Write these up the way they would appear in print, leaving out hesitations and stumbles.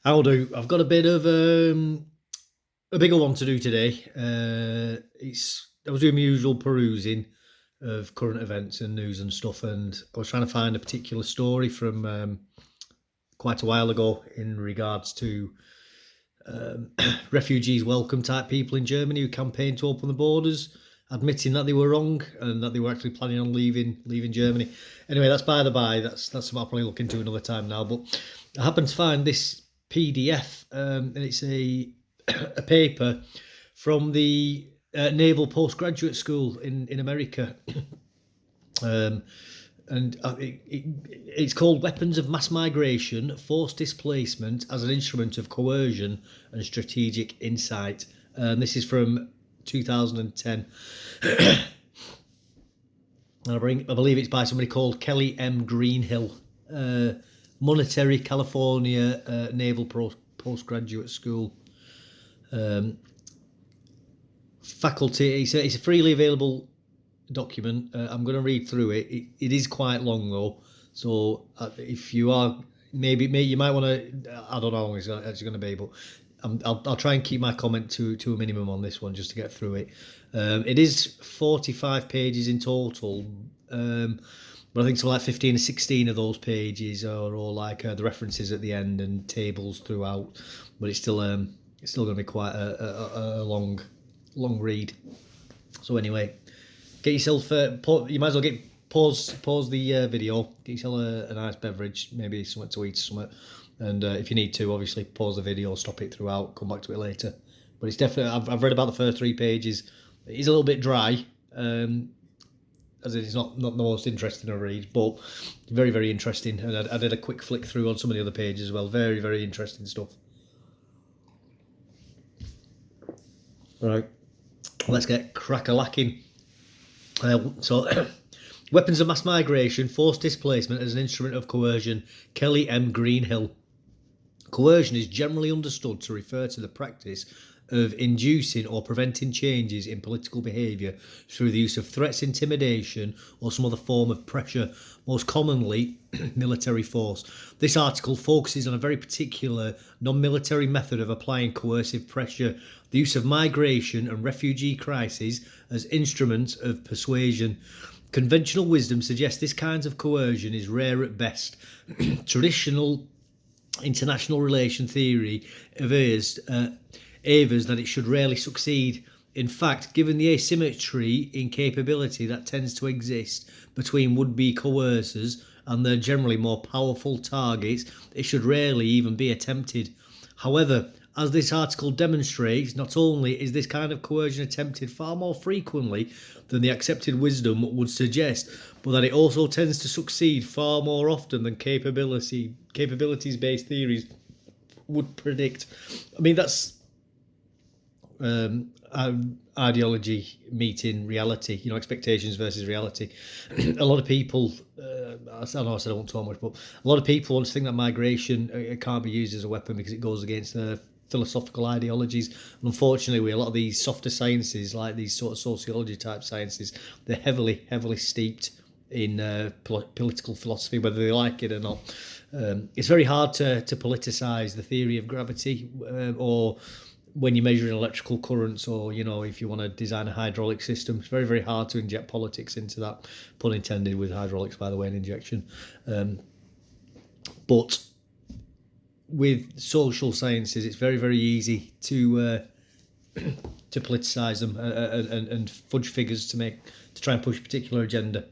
I'll do. I've got a bit of a bigger one to do today. I was doing my usual perusing of current events and news and stuff, and I was trying to find a particular story from quite a while ago in regards to refugees welcome type people in Germany who campaigned to open the borders, admitting that they were wrong and that they were actually planning on leaving Germany. Anyway, that's by the by. That's something I'll probably look into another time now. But I happened to find this PDF, and it's a paper from the Naval Postgraduate School in America. um, and it's called Weapons of Mass Migration, Forced Displacement as an Instrument of Coercion and Strategic Insight. And this is from 2010. And I believe it's by somebody called Kelly M. Greenhill, Monterey, California Naval Postgraduate School. Faculty, it's a freely available document. I'm going to read through it. It is quite long though, so if you are maybe you might want to. I don't know how long it's actually going to be, but I'll try and keep my comment to a minimum on this one just to get through it. It is 45 pages in total, but I think so like 15 or 16 of those pages are all like the references at the end and tables throughout. But it's still going to be quite a long read. So anyway, get yourself. You might as well pause the video. Get yourself a nice beverage, maybe something to eat, something. And if you need to, obviously pause the video, stop it throughout, come back to it later. But it's definitely. I've read about the first 3 pages. It is a little bit dry, as it's not the most interesting to read, but very very interesting. And I did a quick flick through on some of the other pages as well. Very very interesting stuff. Right, let's get crack-a-lacking. Weapons of Mass Migration, Forced Displacement as an Instrument of Coercion, Kelly M. Greenhill. Coercion is generally understood to refer to the practice of inducing or preventing changes in political behaviour through the use of threats, intimidation, or some other form of pressure, most commonly military force. This article focuses on a very particular non-military method of applying coercive pressure, the use of migration and refugee crises as instruments of persuasion. Conventional wisdom suggests this kind of coercion is rare at best. Traditional international relation theory avers that it should rarely succeed. In fact, given the asymmetry in capability that tends to exist between would-be coercers and their generally more powerful targets, it should rarely even be attempted. However, as this article demonstrates, not only is this kind of coercion attempted far more frequently than the accepted wisdom would suggest, but that it also tends to succeed far more often than capabilities-based theories would predict. I mean, that's ideology meeting reality, expectations versus reality. A lot of people, I know I said I won't talk much, but a lot of people want to think that migration can't be used as a weapon because it goes against philosophical ideologies. And unfortunately, a lot of these softer sciences, like these sort of sociology type sciences, they're heavily steeped in political philosophy, whether they like it or not. It's very hard to politicise the theory of gravity, or when you're measuring electrical currents, or if you want to design a hydraulic system. It's very very hard to inject politics into that, pun intended with hydraulics, by the way, an injection. But with social sciences, it's very very easy to politicise them and fudge figures to try and push a particular agenda.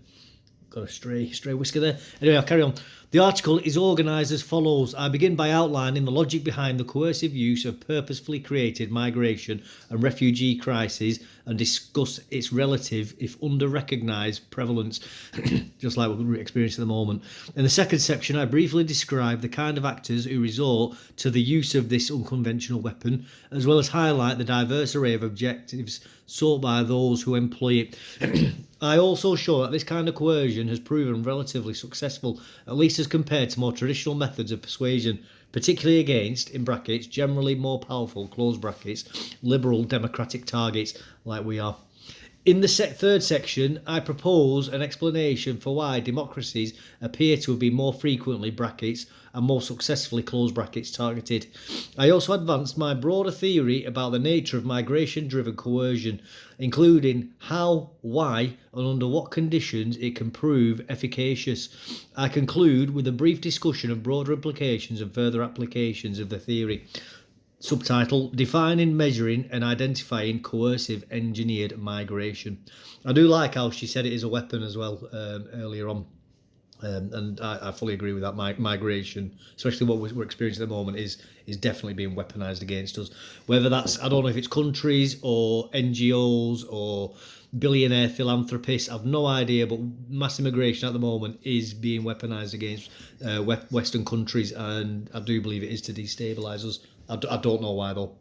Got a stray whisker there. Anyway, I'll carry on. The article is organised as follows. I begin by outlining the logic behind the coercive use of purposefully created migration and refugee crises and discuss its relative, if under-recognised, prevalence, just like we're experiencing at the moment. In the second section, I briefly describe the kind of actors who resort to the use of this unconventional weapon, as well as highlight the diverse array of objectives sought by those who employ it. I also show that this kind of coercion has proven relatively successful, at least as compared to more traditional methods of persuasion, particularly against, in brackets, generally more powerful, close brackets, liberal democratic targets like we are. In the third section, I propose an explanation for why democracies appear to have been more frequently (brackets) and more successfully (close brackets) targeted. I also advanced my broader theory about the nature of migration-driven coercion, including how, why, and under what conditions it can prove efficacious. I conclude with a brief discussion of broader implications and further applications of the theory. Subtitle: Defining, Measuring and Identifying Coercive Engineered Migration. I do like how she said it is a weapon as well earlier on. And I fully agree with that. Migration, especially what we're experiencing at the moment, is definitely being weaponized against us. Whether that's, I don't know if it's countries or NGOs or billionaire philanthropists, I've no idea, but mass immigration at the moment is being weaponized against Western countries, and I do believe it is to destabilize us. I don't know why though.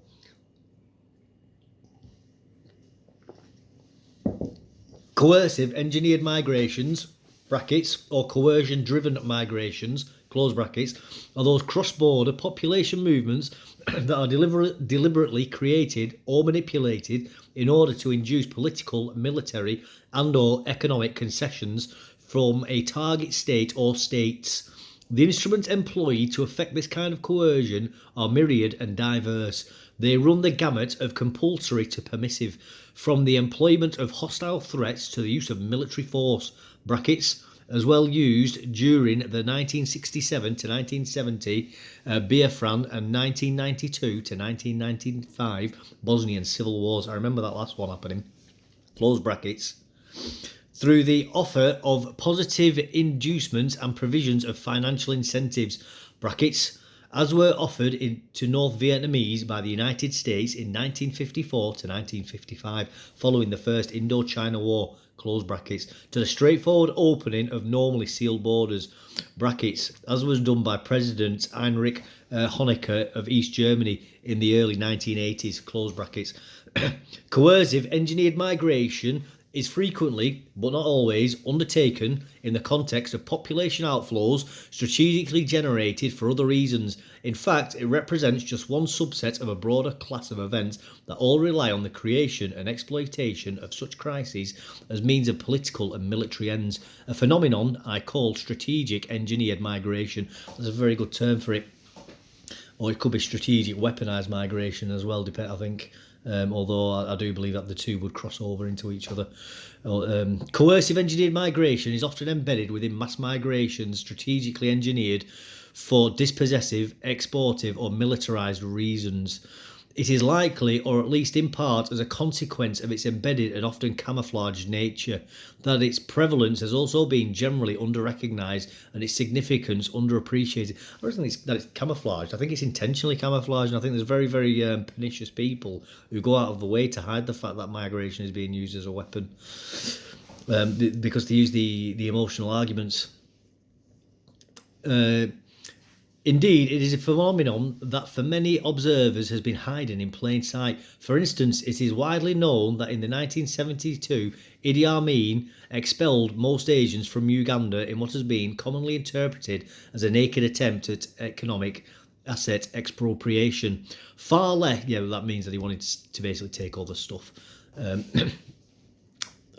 Coercive engineered migrations (brackets) or coercion-driven migrations (close brackets) are those cross-border population movements that are deliberately created or manipulated in order to induce political, military, and/or economic concessions from a target state or states. The instruments employed to effect this kind of coercion are myriad and diverse. They run the gamut of compulsory to permissive, from the employment of hostile threats to the use of military force (brackets) as well used during the 1967 to 1970 Biafran and 1992 to 1995 Bosnian civil wars. I remember that last one happening. Close brackets. Through the offer of positive inducements and provisions of financial incentives (brackets) as were offered to North Vietnamese by the United States in 1954 to 1955 following the First Indochina War (close brackets) to the straightforward opening of normally sealed borders (brackets) as was done by President Heinrich Honecker of East Germany in the early 1980s (close brackets). Coercive engineered migration is frequently, but not always, undertaken in the context of population outflows strategically generated for other reasons. In fact, it represents just one subset of a broader class of events that all rely on the creation and exploitation of such crises as means of political and military ends, a phenomenon I call strategic engineered migration. That's a very good term for it. Or it could be strategic weaponized migration as well, I think. Although I do believe that the two would cross over into each other. Coercive engineered migration is often embedded within mass migrations strategically engineered for dispossessive, exportive or militarized reasons. It is likely, or at least in part as a consequence of its embedded and often camouflaged nature, that its prevalence has also been generally under-recognised and its significance underappreciated. I don't think that it's camouflaged. I think it's intentionally camouflaged, and I think there's very, very pernicious people who go out of the way to hide the fact that migration is being used as a weapon, because they use the emotional arguments. Indeed, it is a phenomenon that for many observers has been hiding in plain sight. For instance, it is widely known that in the 1972 Idi Amin expelled most Asians from Uganda in what has been commonly interpreted as a naked attempt at economic asset expropriation. Far less, that means that he wanted to basically take all the stuff.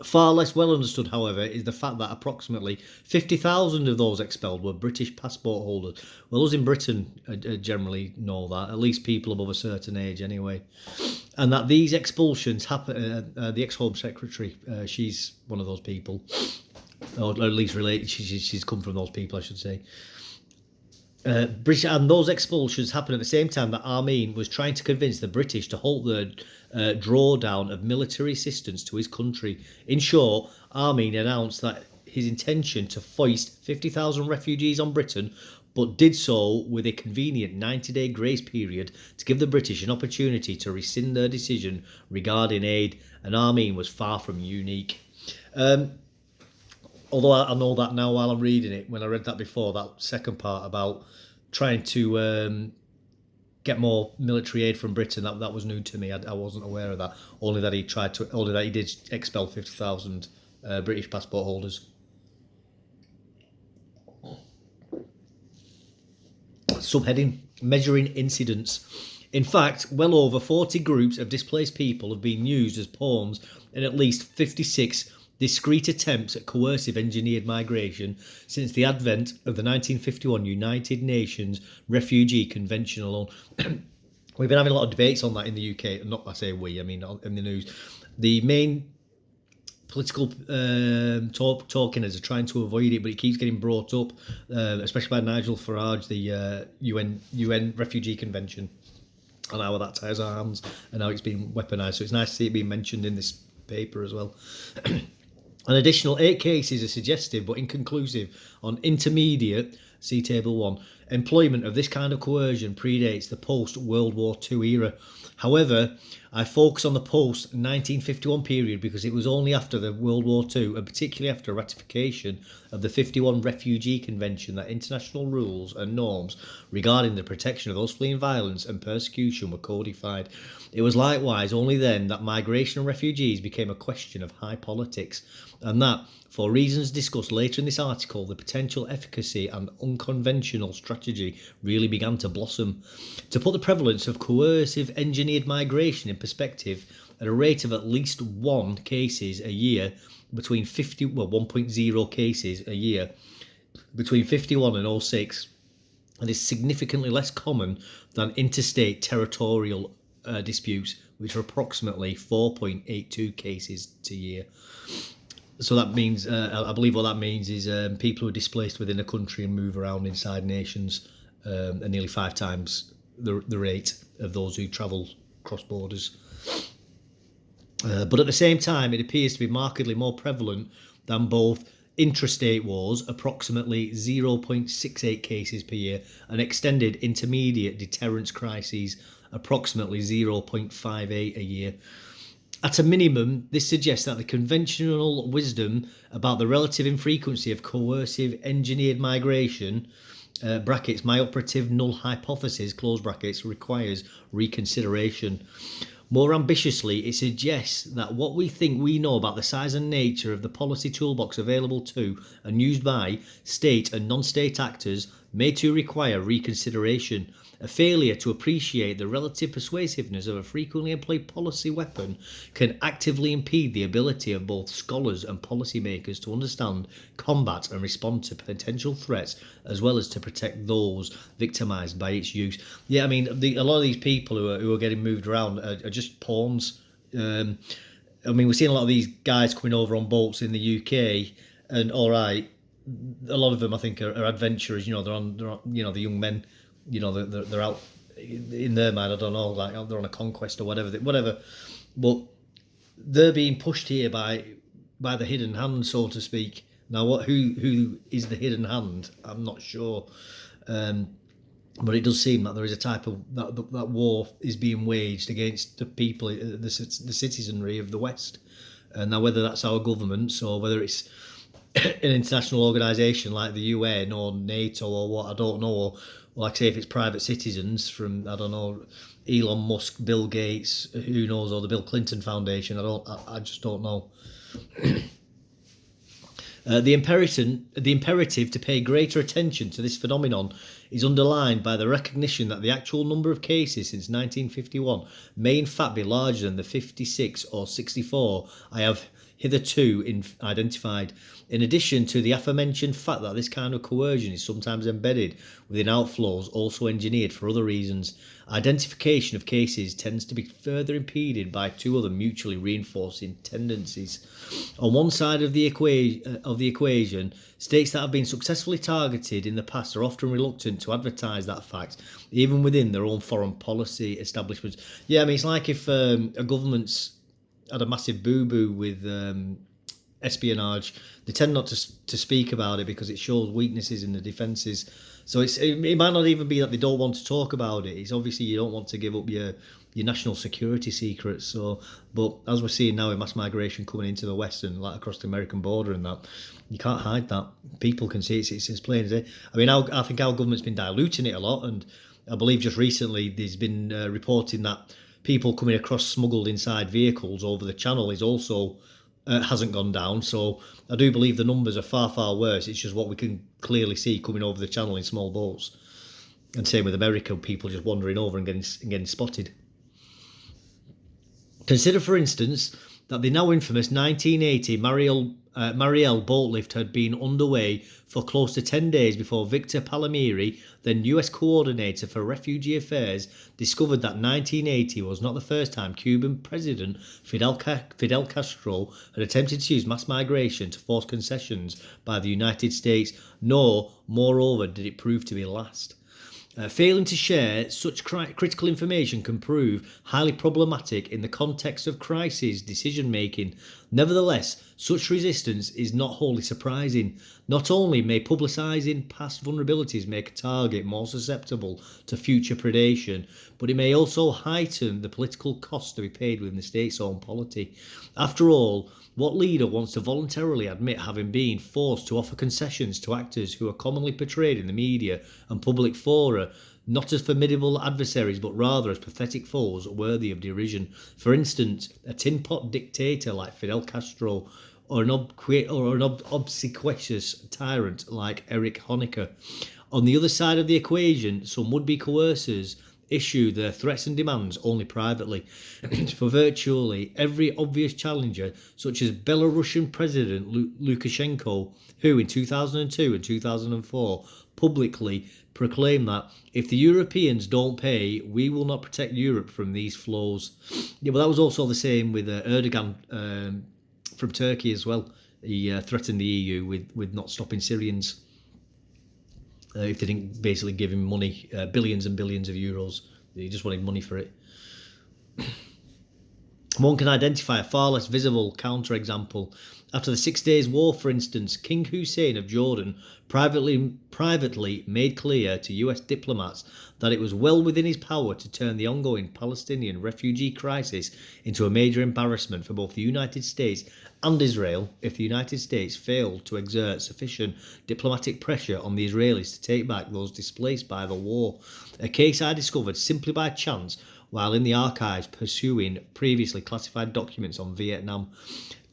Far less well understood, however, is the fact that approximately 50,000 of those expelled were British passport holders. Well, us in Britain generally know that, at least people above a certain age anyway. And that these expulsions happen, the ex-Home Secretary, she's one of those people, or at least related, she's come from those people, I should say. British, and those expulsions happened at the same time that Amin was trying to convince the British to halt their drawdown of military assistance to his country. In short, Amin announced that his intention to foist 50,000 refugees on Britain, but did so with a convenient 90-day grace period to give the British an opportunity to rescind their decision regarding aid, and Amin was far from unique. Although I know that now while I'm reading it, when I read that before, that second part about trying to get more military aid from Britain, that was new to me. I wasn't aware of that. Only that he did expel 50,000 British passport holders. Subheading: Measuring incidents. In fact, well over 40 groups of displaced people have been used as pawns in at least 56 discrete attempts at coercive engineered migration since the advent of the 1951 United Nations Refugee Convention alone. We've been having a lot of debates on that in the UK. Not I say we, I mean in the news. The main political talking heads are trying to avoid it, but it keeps getting brought up, especially by Nigel Farage, the UN Refugee Convention, and how that ties our hands and how it's been weaponised. So it's nice to see it being mentioned in this paper as well. An additional 8 cases are suggestive but inconclusive on intermediate, see Table 1, employment of this kind of coercion predates the post-World War II era. However, I focus on the post-1951 period because it was only after the World War II, and particularly after ratification of the 51 Refugee Convention, that international rules and norms regarding the protection of those fleeing violence and persecution were codified. It was likewise only then that migration and refugees became a question of high politics, and that, for reasons discussed later in this article, the potential efficacy and unconventional strategy really began to blossom. To put the prevalence of coercive engineered migration in perspective, at a rate of at least 1 cases a year, between 1.0 cases a year, between 51 and 06, and is significantly less common than interstate territorial disputes, which are approximately 4.82 cases a year. So that means, I believe what that means is people who are displaced within a country and move around inside nations are nearly 5 times the rate of those who travel cross borders. But at the same time, it appears to be markedly more prevalent than both intrastate wars, approximately 0.68 cases per year, and extended intermediate deterrence crises, approximately 0.58 a year. At a minimum, this suggests that the conventional wisdom about the relative infrequency of coercive engineered migration, brackets, my operative null hypothesis, close brackets, requires reconsideration. More ambitiously, it suggests that what we think we know about the size and nature of the policy toolbox available to and used by state and non-state actors may too require reconsideration. A failure to appreciate the relative persuasiveness of a frequently employed policy weapon can actively impede the ability of both scholars and policymakers to understand, combat and respond to potential threats, as well as to protect those victimised by its use. Yeah, I mean, a lot of these people who are getting moved around are just pawns. I mean, we're seeing a lot of these guys coming over on boats in the UK, and all right, a lot of them I think are adventurers. You know, they're on the young men. You know, they're out in their mind. I don't know, like they're on a conquest or whatever. But they're being pushed here by the hidden hand, so to speak. Now, who is the hidden hand? I'm not sure, but it does seem that there is a type of that war is being waged against the people, the citizenry of the West. And now, whether that's our governments or whether it's an international organisation like the UN or NATO or what, I don't know. Or like I say, if it's private citizens from, I don't know, Elon Musk, Bill Gates, who knows, or the Bill Clinton Foundation, I just don't know. The imperative to pay greater attention to this phenomenon is underlined by the recognition that the actual number of cases since 1951 may in fact be larger than the 56 or 64 I have hitherto identified. In addition to the aforementioned fact that this kind of coercion is sometimes embedded within outflows also engineered for other reasons, identification of cases tends to be further impeded by 2 other mutually reinforcing tendencies. On one side of the equation, states that have been successfully targeted in the past are often reluctant to advertise that fact, even within their own foreign policy establishments. Yeah, I mean, it's like if a government's had a massive boo-boo with espionage, they tend not to speak about it because it shows weaknesses in the defences. So it might not even be that they don't want to talk about it. It's obviously you don't want to give up your national security secrets. So, but as we're seeing now with mass migration coming into the West and like across the American border and that, you can't hide that. People can see it's as plain as it. I mean, I think our government's been diluting it a lot, and I believe just recently there's been reporting that people coming across smuggled inside vehicles over the channel is also hasn't gone down. So I do believe the numbers are far, far worse. It's just what we can clearly see coming over the channel in small boats. And same with America, people just wandering over and getting spotted. Consider, for instance, that the now infamous 1980 Mariel boat lift had been underway for close to 10 days before Victor Palmieri, then US coordinator for refugee affairs, discovered that 1980 was not the first time Cuban President Fidel Castro had attempted to use mass migration to force concessions by the United States, nor, moreover, did it prove to be the last. Failing to share such critical information can prove highly problematic in the context of crisis decision making. Nevertheless, such resistance is not wholly surprising. Not only may publicising past vulnerabilities make a target more susceptible to future predation, but it may also heighten the political cost to be paid within the state's own polity. After all, what leader wants to voluntarily admit having been forced to offer concessions to actors who are commonly portrayed in the media and public fora not as formidable adversaries but rather as pathetic foes worthy of derision? For instance, a tin pot dictator like Fidel Castro, or an obsequious tyrant like Erich Honecker. On the other side of the equation, some would-be coercers issue their threats and demands only privately. For virtually every obvious challenger, such as Belarusian President Lukashenko, who in 2002 and 2004 publicly proclaimed that if the Europeans don't pay, we will not protect Europe from these flows. Yeah, but that was also the same with Erdogan from Turkey as well. He threatened the EU with not stopping Syrians if they didn't basically give him money, billions and billions of euros. He just wanted money for it. One can identify a far less visible counterexample. After the 6 Days War, for instance, King Hussein of Jordan privately made clear to US diplomats that it was well within his power to turn the ongoing Palestinian refugee crisis into a major embarrassment for both the United States and Israel if the United States failed to exert sufficient diplomatic pressure on the Israelis to take back those displaced by the war. A case I discovered simply by chance while in the archives pursuing previously classified documents on Vietnam.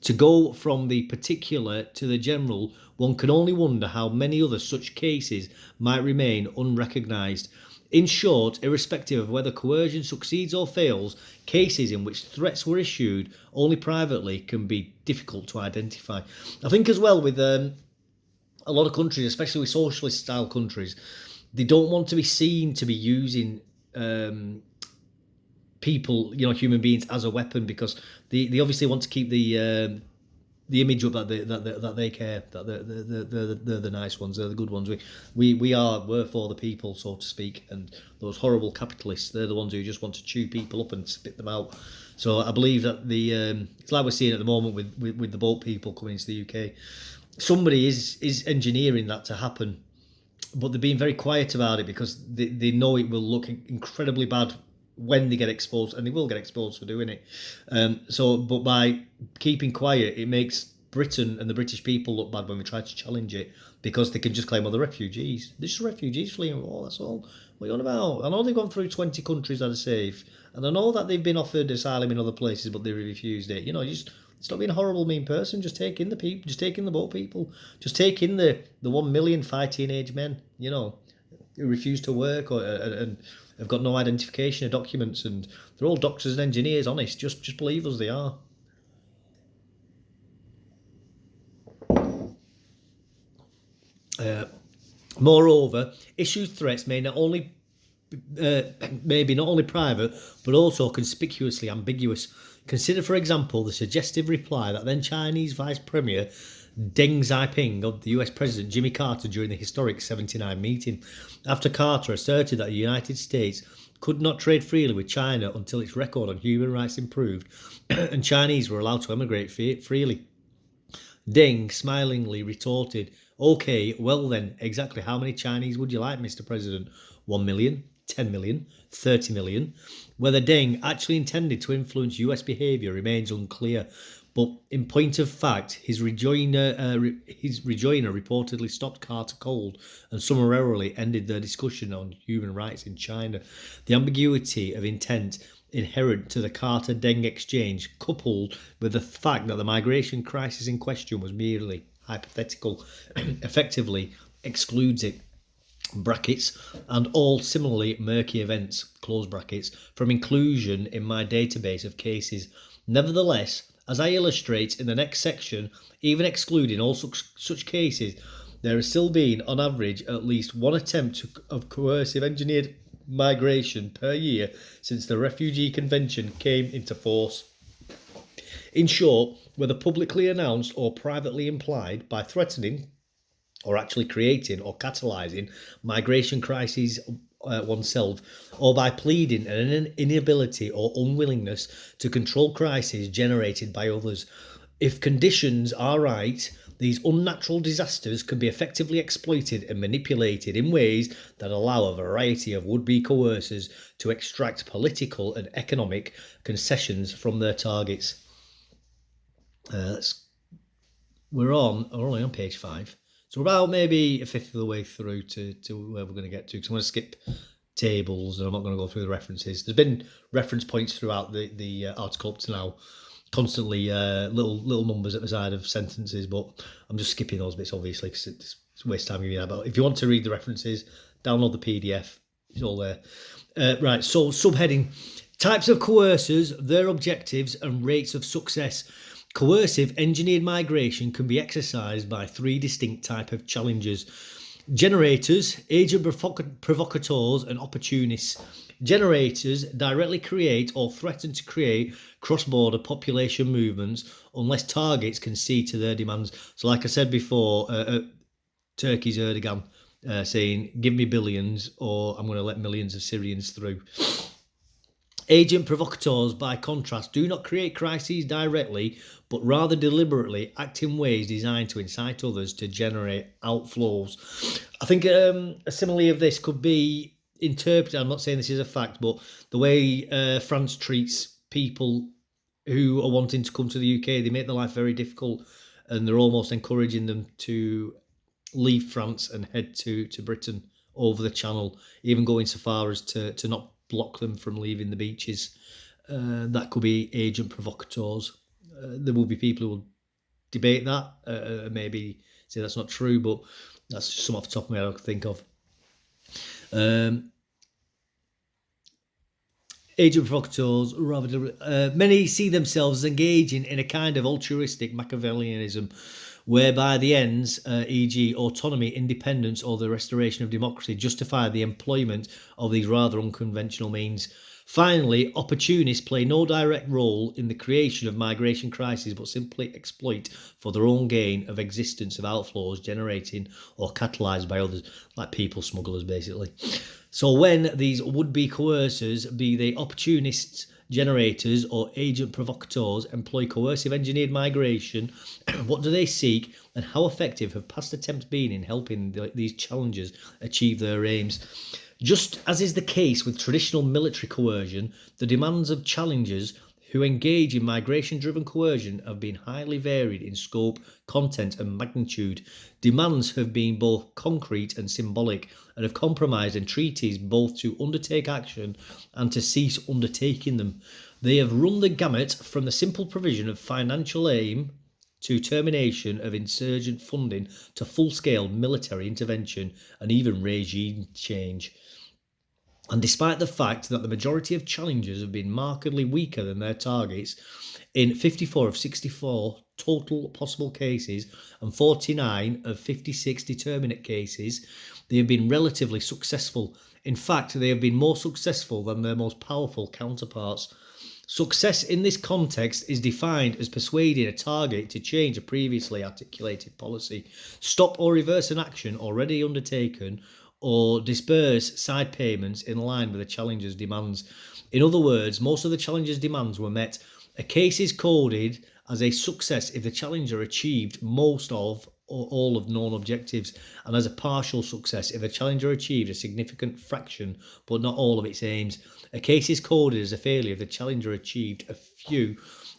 To go from the particular to the general, one can only wonder how many other such cases might remain unrecognised. In short, irrespective of whether coercion succeeds or fails, cases in which threats were issued only privately can be difficult to identify. I think as well with a lot of countries, especially with socialist style countries, they don't want to be seen to be using people, human beings as a weapon, because they obviously want to keep the image up that they care, that they're the nice ones, they're the good ones. We're for the people, so to speak, and those horrible capitalists, they're the ones who just want to chew people up and spit them out. So I believe that it's like we're seeing at the moment with the boat people coming into the UK. Somebody is engineering that to happen, but they're being very quiet about it because they know it will look incredibly bad when they get exposed, and they will get exposed for doing it. But by keeping quiet, it makes Britain and the British people look bad when we try to challenge it, because they can just claim, they're refugees. They're just refugees fleeing war, that's all. What are you on about? I know they've gone through 20 countries that are safe, and I know that they've been offered asylum in other places, but they refused it. Just stop being a horrible, mean person. Just take in the people. Just take in the boat people. Just take in the 1 million fighting age men, who refuse to work and have got no identification or documents, and they're all doctors and engineers, honest. Just believe us, they are. Moreover, issued threats may be not only private, but also conspicuously ambiguous. Consider, for example, the suggestive reply that then Chinese Vice Premier Deng Xiaoping of the US President Jimmy Carter during the historic 79 meeting, after Carter asserted that the United States could not trade freely with China until its record on human rights improved and Chinese were allowed to emigrate freely. Deng smilingly retorted, "Okay, well then, exactly how many Chinese would you like, Mr. President? 1 million? 10 million? 30 million? Whether Deng actually intended to influence US behaviour remains unclear, but in point of fact, his rejoinder reportedly stopped Carter cold and summarily ended their discussion on human rights in China. The ambiguity of intent inherent to the Carter-Deng exchange, coupled with the fact that the migration crisis in question was merely hypothetical, effectively excludes it. brackets, and all similarly murky events, close brackets, from inclusion in my database of cases. Nevertheless, as I illustrate in the next section, even excluding all such cases, there has still been, on average, at least one attempt of coercive engineered migration per year since the Refugee Convention came into force. In short, whether publicly announced or privately implied, by threatening or actually creating or catalysing migration crises oneself, or by pleading an inability or unwillingness to control crises generated by others. If conditions are right, these unnatural disasters can be effectively exploited and manipulated in ways that allow a variety of would-be coercers to extract political and economic concessions from their targets. We're only on page 5. So we're about maybe a fifth of the way through to where we're going to get to, because I'm going to skip tables and I'm not going to go through the references. There's been reference points throughout the article up to now, constantly little numbers at the side of sentences, but I'm just skipping those bits, obviously, because it's a waste of time giving you that. But if you want to read the references, download the PDF. It's all there. Right, so subheading: types of coercers, their objectives and rates of success. Coercive engineered migration can be exercised by 3 distinct types of challengers: generators, agent provocateurs, and opportunists. Generators directly create or threaten to create cross-border population movements unless targets concede to their demands. So like I said before, Turkey's Erdogan saying, give me billions or I'm going to let millions of Syrians through. Agent provocateurs, by contrast, do not create crises directly, but rather deliberately act in ways designed to incite others to generate outflows. I think a simile of this could be interpreted, I'm not saying this is a fact, but the way France treats people who are wanting to come to the UK, they make their life very difficult and they're almost encouraging them to leave France and head to Britain over the Channel, even going so far as to not block them from leaving the beaches. That could be agent provocateurs. There will be people who will debate that, maybe say that's not true, but that's just some off the top of my head I can think of. Agent provocateurs, many see themselves as engaging in a kind of altruistic Machiavellianism, whereby the ends, e.g. autonomy, independence, or the restoration of democracy, justify the employment of these rather unconventional means. Finally, opportunists play no direct role in the creation of migration crises, but simply exploit for their own gain of existence of outflows generating or catalysed by others, like people smugglers basically. So when these would-be coercers, be they opportunists, generators, or agent provocateurs, employ coercive engineered migration, what do they seek and how effective have past attempts been in helping these challengers achieve their aims? Just as is the case with traditional military coercion, the demands of challengers who engage in migration-driven coercion have been highly varied in scope, content and magnitude. Demands have been both concrete and symbolic, and have compromised entreaties both to undertake action and to cease undertaking them. They have run the gamut from the simple provision of financial aid to termination of insurgent funding to full-scale military intervention and even regime change. And despite the fact that the majority of challengers have been markedly weaker than their targets, in 54 of 64 total possible cases and 49 of 56 determinate cases, they have been relatively successful. In fact, they have been more successful than their most powerful counterparts. Success in this context is defined as persuading a target to change a previously articulated policy, stop or reverse an action already undertaken, or disperse side payments in line with the challenger's demands. In other words, most of the challenger's demands were met. A case is coded as a success if the challenger achieved most of or all of known objectives, and as a partial success if a challenger achieved a significant fraction but not all of its aims. A case is coded as a failure if the challenger achieved a few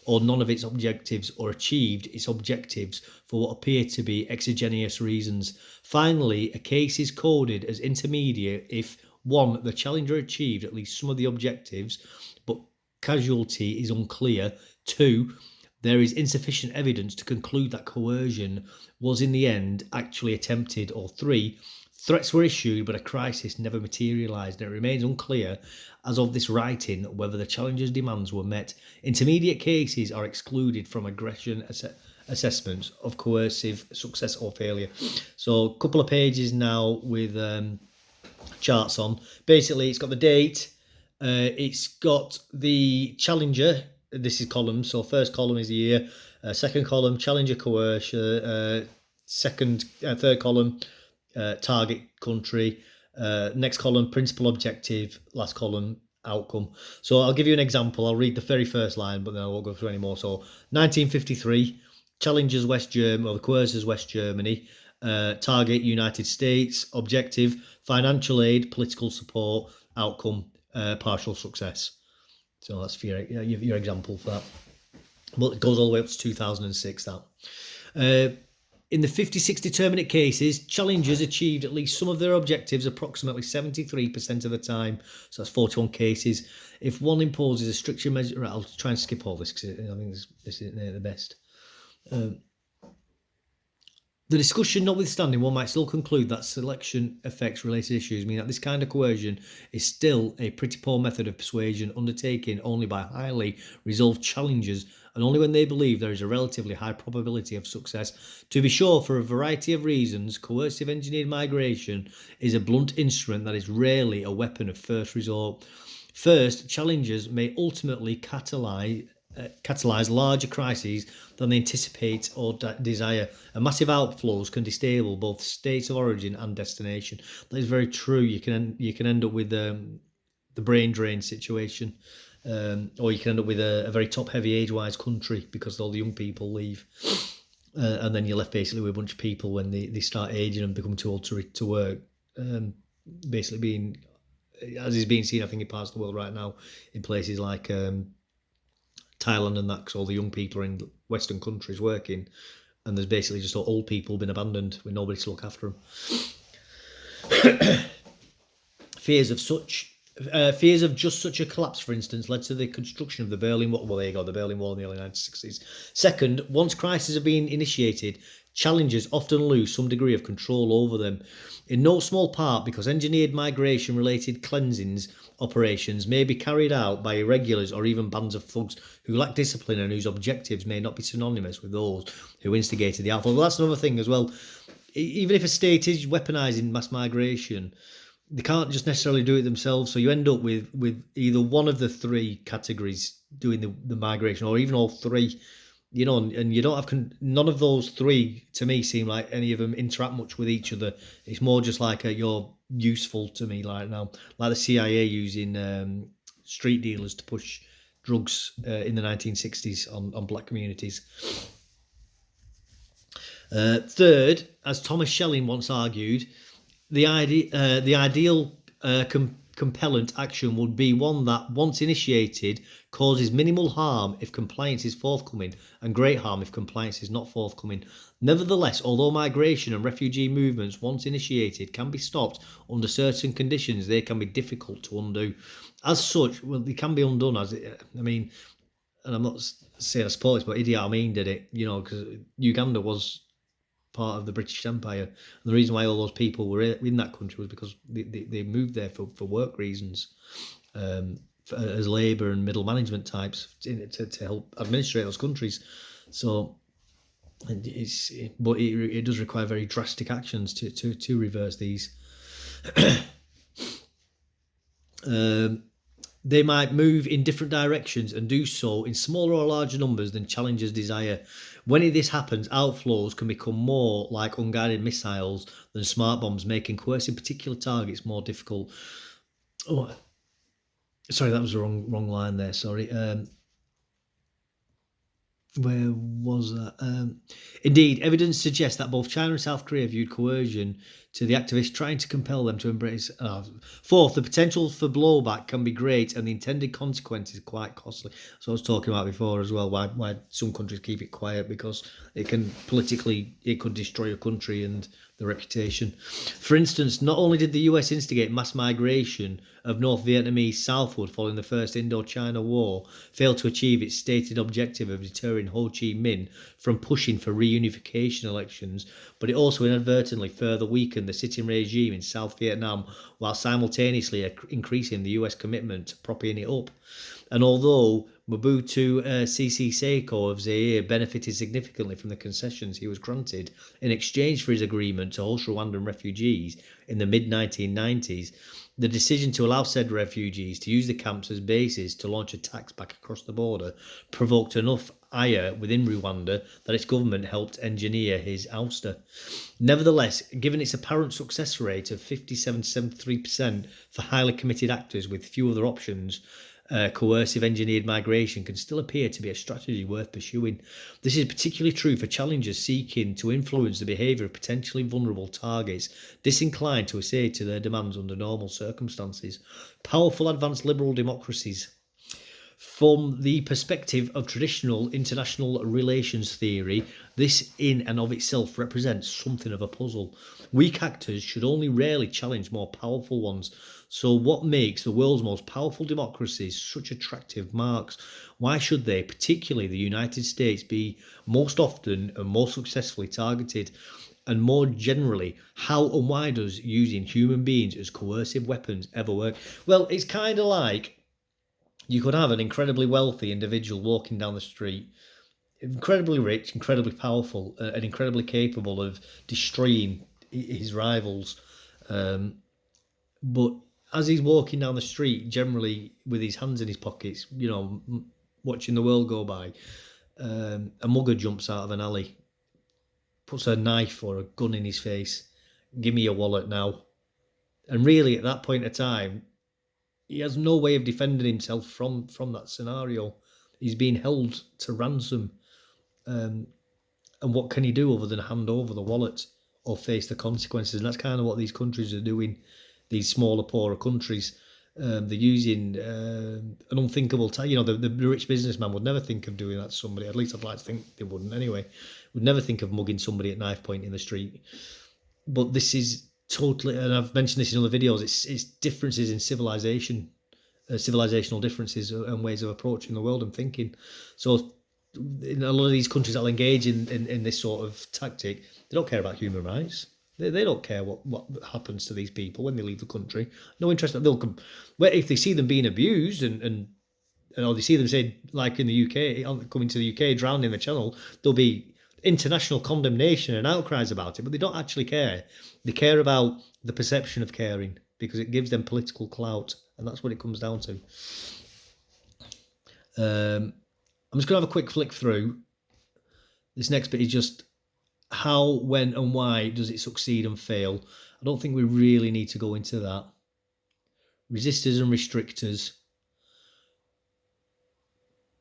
or none of its objectives, or achieved its objectives for what appear to be exogenous reasons. Finally, a case is coded as intermediate if 1. The challenger achieved at least some of the objectives, but casualty is unclear. 2. There is insufficient evidence to conclude that coercion was in the end actually attempted. Or 3. Threats were issued, but a crisis never materialised, and it remains unclear as of this writing whether the challengers' demands were met. Intermediate cases are excluded from aggression assessments of coercive success or failure. So a couple of pages now with charts on. Basically, it's got the date, it's got the challenger. This is columns. So first column is the year, second column challenger coercion, third column target country, next column principal objective, last column outcome. So I'll give you an example. I'll read the very first line, but then I won't go through any more. So 1953, challengers West Germany, or the coercers West Germany, target United States, objective financial aid, political support, outcome partial success. So that's for your example for that. But it goes all the way up to 2006. That in the 56 determinate cases, challengers achieved at least some of their objectives approximately 73% of the time. So that's 41 cases. If one imposes a stricter measure, right, I'll try and skip all this because I think this isn't the best. The discussion notwithstanding, one might still conclude that selection affects related issues, meaning that this kind of coercion is still a pretty poor method of persuasion undertaken only by highly resolved challengers and only when they believe there is a relatively high probability of success. To be sure, for a variety of reasons, coercive engineered migration is a blunt instrument that is rarely a weapon of first resort. First, challengers may ultimately catalyse larger crises than they anticipate or desire. And massive outflows can destabilize both states of origin and destination. That is very true. You can end up with the brain drain situation, or you can end up with a very top-heavy age-wise country because all the young people leave, and then you're left basically with a bunch of people when they start aging and become too old to work. Basically being, as is being seen, I think, in parts of the world right now, in places like Thailand and that, because all the young people are in Western countries working, and there's basically just old people been abandoned with nobody to look after them. Fears of just such a collapse, for instance, led to the construction of the Berlin Wall. Well, there you go, the Berlin Wall in the early 1960s. Second, once crises have been initiated, challengers often lose some degree of control over them, in no small part because engineered migration-related cleansings operations may be carried out by irregulars or even bands of thugs who lack discipline and whose objectives may not be synonymous with those who instigated the outflow. Well, that's another thing as well. Even if a state is weaponising mass migration, they can't just necessarily do it themselves. So you end up with either one of the three categories doing the migration, or even all three. You know, and you don't have none of those three to me seem like any of them interact much with each other. It's more just like you're useful to me right now, like the CIA using street dealers to push drugs in the 1960s on black communities. Third, as Thomas Schelling once argued, the ideal compellent action would be one that, once initiated, causes minimal harm if compliance is forthcoming and great harm if compliance is not forthcoming. Nevertheless, although migration and refugee movements, once initiated, can be stopped under certain conditions, they can be difficult to undo. As such, well, they can be undone. And I'm not saying I support this, but Idi Amin did it, because Uganda was part of the British Empire, and the reason why all those people were in that country was because they moved there for work reasons, as labour and middle management types to help administrate those countries. So it does require very drastic actions to reverse these. They might move in different directions and do so in smaller or larger numbers than challengers desire. When this happens, outflows can become more like unguided missiles than smart bombs, making coercing particular targets more difficult. Oh, sorry, that was the wrong line there. Sorry. Where was that? Indeed, evidence suggests that both China and South Korea viewed coercion to the activists, trying to compel them to embrace. Fourth, the potential for blowback can be great and the intended consequences quite costly. So I was talking about before as well, why some countries keep it quiet, because it could destroy a country and the reputation. For instance, not only did the US instigate mass migration of North Vietnamese southward following the First Indochina War, fail to achieve its stated objective of deterring Ho Chi Minh from pushing for reunification elections, but it also inadvertently further weakened the sitting regime in South Vietnam while simultaneously increasing the US commitment to propping it up. And although Mobutu Sese Seko of Zaire benefited significantly from the concessions he was granted in exchange for his agreement to host Rwandan refugees in the mid-1990s, the decision to allow said refugees to use the camps as bases to launch attacks back across the border provoked enough ire within Rwanda that its government helped engineer his ouster. Nevertheless, given its apparent success rate of 57-73% for highly committed actors with few other options, coercive engineered migration can still appear to be a strategy worth pursuing. This is particularly true for challengers seeking to influence the behaviour of potentially vulnerable targets, disinclined to accede to their demands under normal circumstances. Powerful advanced liberal democracies. From the perspective of traditional international relations theory, this in and of itself represents something of a puzzle. Weak actors should only rarely challenge more powerful ones. So what makes the world's most powerful democracies such attractive marks? Why should they, particularly the United States, be most often and more successfully targeted? And more generally, how and why does using human beings as coercive weapons ever work? Well, it's kind of like you could have an incredibly wealthy individual walking down the street, incredibly rich, incredibly powerful, and incredibly capable of destroying his rivals. But as he's walking down the street, generally with his hands in his pockets, watching the world go by, a mugger jumps out of an alley, puts a knife or a gun in his face. Give me your wallet now. And really, at that point of time, he has no way of defending himself from that scenario. He's being held to ransom. And what can he do other than hand over the wallet or face the consequences? And that's kind of what these countries are doing, these smaller, poorer countries. They're using an unthinkable the rich businessman would never think of doing that to somebody. At least I'd like to think they wouldn't anyway. Would never think of mugging somebody at knife point in the street. But this is totally, and I've mentioned this in other videos, it's differences in civilization, civilizational differences and ways of approaching the world and thinking. So in a lot of these countries that will engage in this sort of tactic, they don't care about human rights. They don't care what happens to these people when they leave the country. No interest that they'll come. Well, if they see them being abused or they see them, say, like in the UK, coming to the UK, drowned in the Channel, there'll be international condemnation and outcries about it, but they don't actually care. They care about the perception of caring because it gives them political clout, and that's what it comes down to. I'm just going to have a quick flick through. This next bit is just how, when, and why does it succeed and fail. I don't think we really need to go into that. Resistors and restrictors.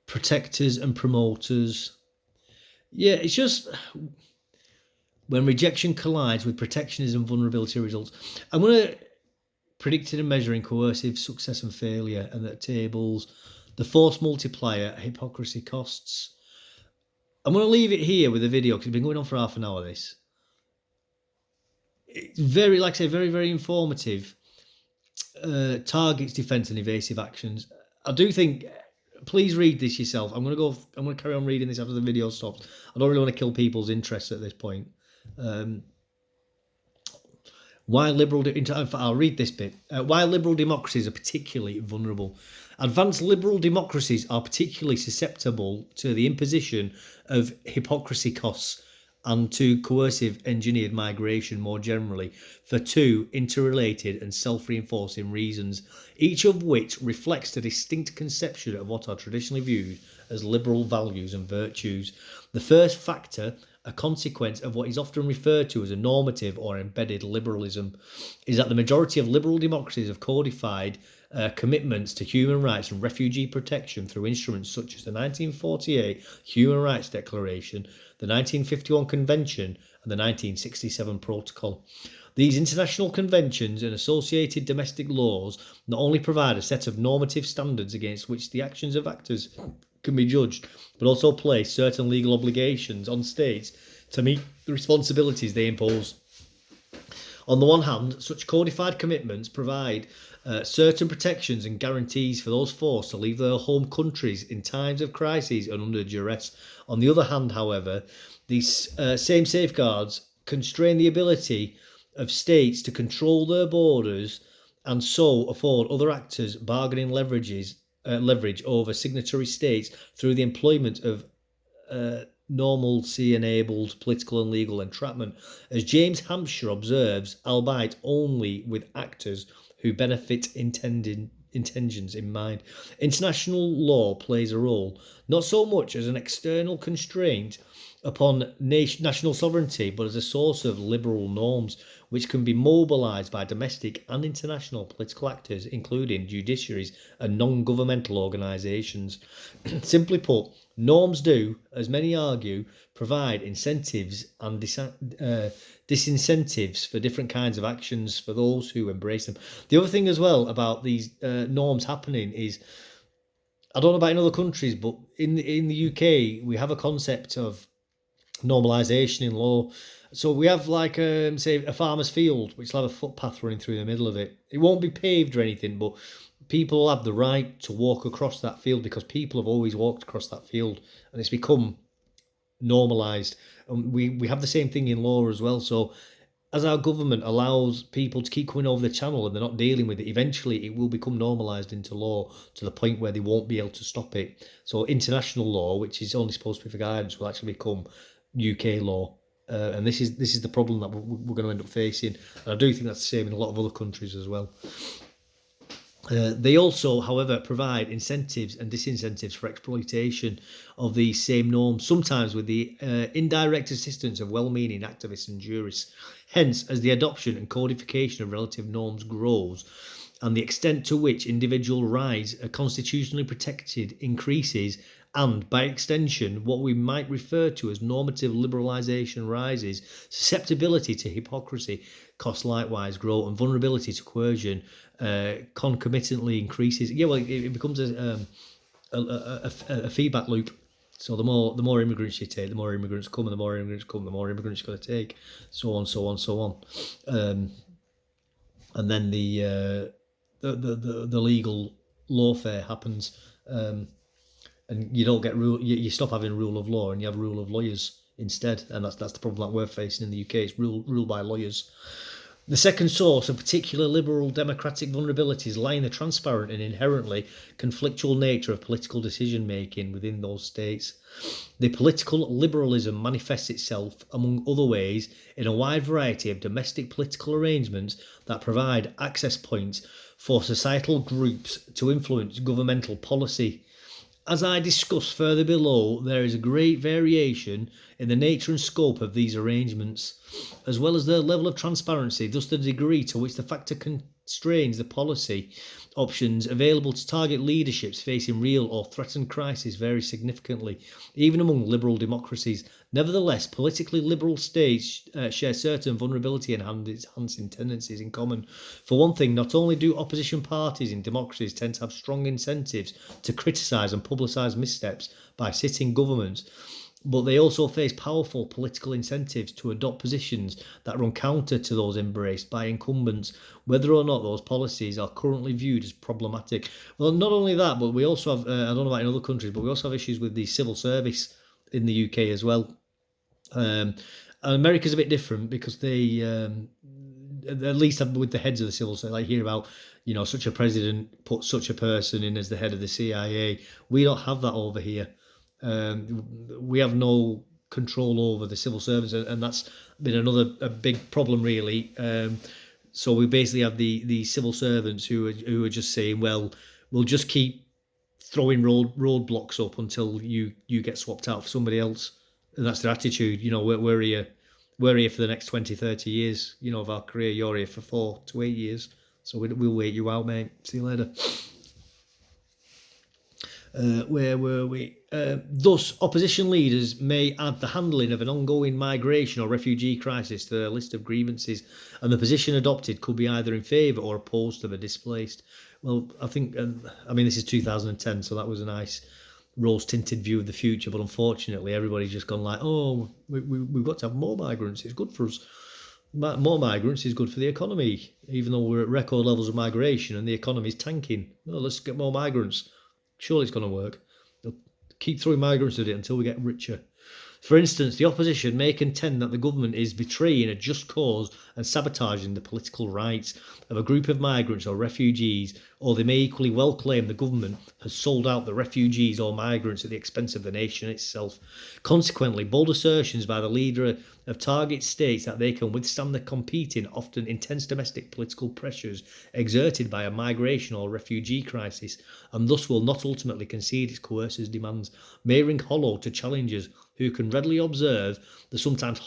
Protectors and promoters. Yeah, it's just when rejection collides with protectionism, vulnerability results. I'm going to predict and measuring coercive success and failure, and that tables, the force multiplier, hypocrisy costs. I'm going to leave it here with the video because it's been going on for half an hour. This it's very, like I say, very, very informative. Targets, defence, and evasive actions. I do think. Please read this yourself. I'm going to carry on reading this after the video stops. I don't really want to kill people's interests at this point. Why liberal... I'll read this bit. Why liberal democracies are particularly vulnerable. Advanced liberal democracies are particularly susceptible to the imposition of hypocrisy costs and to coercive engineered migration more generally, for two interrelated and self-reinforcing reasons, each of which reflects a distinct conception of what are traditionally viewed as liberal values and virtues. The first factor, a consequence of what is often referred to as a normative or embedded liberalism, is that the majority of liberal democracies have codified commitments to human rights and refugee protection through instruments such as the 1948 Human Rights Declaration, the 1951 Convention, and the 1967 Protocol. These international conventions and associated domestic laws not only provide a set of normative standards against which the actions of actors can be judged, but also place certain legal obligations on states to meet the responsibilities they impose On the one hand, such codified commitments provide certain protections and guarantees for those forced to leave their home countries in times of crises and under duress. On the other hand, however, these same safeguards constrain the ability of states to control their borders and so afford other actors bargaining leverage over signatory states through the employment of normalcy-enabled political and legal entrapment, as James Hampshire observes, albeit only with actors who benefit intentions in mind. International law plays a role, not so much as an external constraint upon national sovereignty, but as a source of liberal norms, which can be mobilised by domestic and international political actors, including judiciaries and non-governmental organisations. Simply put, norms do, as many argue, provide incentives and disincentives for different kinds of actions for those who embrace them. The other thing as well about these norms happening is, I don't know about in other countries, but in the UK, we have a concept of normalisation in law. So we have like say a farmer's field which will have a footpath running through the middle of it. It won't be paved or anything, but people will have the right to walk across that field because people have always walked across that field, and it's become normalised. And we have the same thing in law as well. So as our government allows people to keep coming over the channel and they're not dealing with it, eventually it will become normalised into law to the point where they won't be able to stop it. So international law, which is only supposed to be for guidance, will actually become UK law. And this is the problem that we're going to end up facing. And I do think that's the same in a lot of other countries as well. They also, however, provide incentives and disincentives for exploitation of these same norms, sometimes with the indirect assistance of well-meaning activists and jurists. Hence, as the adoption and codification of relative norms grows, and the extent to which individual rights are constitutionally protected increases, and by extension, what we might refer to as normative liberalisation rises, susceptibility to hypocrisy costs likewise grow, and vulnerability to coercion concomitantly increases. Yeah, well, it becomes a feedback loop. So the more immigrants you take, the more immigrants come, and the more immigrants come, the more immigrants you're going to take, so on, so on, so on. And then the legal lawfare happens, and you don't get rule. You stop having rule of law, and you have rule of lawyers instead, and that's the problem that we're facing in the UK. It's ruled by lawyers. The second source of particular liberal democratic vulnerabilities lie in the transparent and inherently conflictual nature of political decision-making within those states. The political liberalism manifests itself, among other ways, in a wide variety of domestic political arrangements that provide access points for societal groups to influence governmental policy. As I discuss further below, there is a great variation in the nature and scope of these arrangements, as well as their level of transparency, thus the degree to which the factor constrains the policy options available to target leaderships facing real or threatened crises vary significantly, even among liberal democracies. Nevertheless, politically liberal states share certain vulnerability enhancing tendencies in common. For one thing, not only do opposition parties in democracies tend to have strong incentives to criticise and publicise missteps by sitting governments, but they also face powerful political incentives to adopt positions that run counter to those embraced by incumbents, whether or not those policies are currently viewed as problematic. Well, not only that, but we also have, I don't know about in other countries, but we also have issues with the civil service in the UK as well. And America's a bit different because they, at least with the heads of the civil service, I hear about, such a president put such a person in as the head of the CIA. We don't have that over here. We have no control over the civil service, and that's been a big problem, really. So we basically have the civil servants who are just saying, well, we'll just keep throwing roadblocks up until you get swapped out for somebody else, and that's their attitude. We're here for the next 20, 30 years, of our career. You're here for 4 to 8 years, so we'll wait you out, mate. See you later. Where were we? Thus, opposition leaders may add the handling of an ongoing migration or refugee crisis to their list of grievances, and the position adopted could be either in favour or opposed to the displaced. Well, I think, this is 2010, so that was a nice rose-tinted view of the future, but unfortunately everybody's just gone like, oh, we've got to have more migrants, it's good for us. More migrants is good for the economy, even though we're at record levels of migration and the economy's tanking. Well, let's get more migrants. Surely it's going to work. They'll keep throwing migrants at it until we get richer. For instance, the opposition may contend that the government is betraying a just cause and sabotaging the political rights of a group of migrants or refugees, or they may equally well claim the government has sold out the refugees or migrants at the expense of the nation itself. Consequently, bold assertions by the leader of target states that they can withstand the competing, often intense domestic political pressures exerted by a migration or refugee crisis, and thus will not ultimately concede its coercive demands, may ring hollow to challengers who can readily observe the sometimes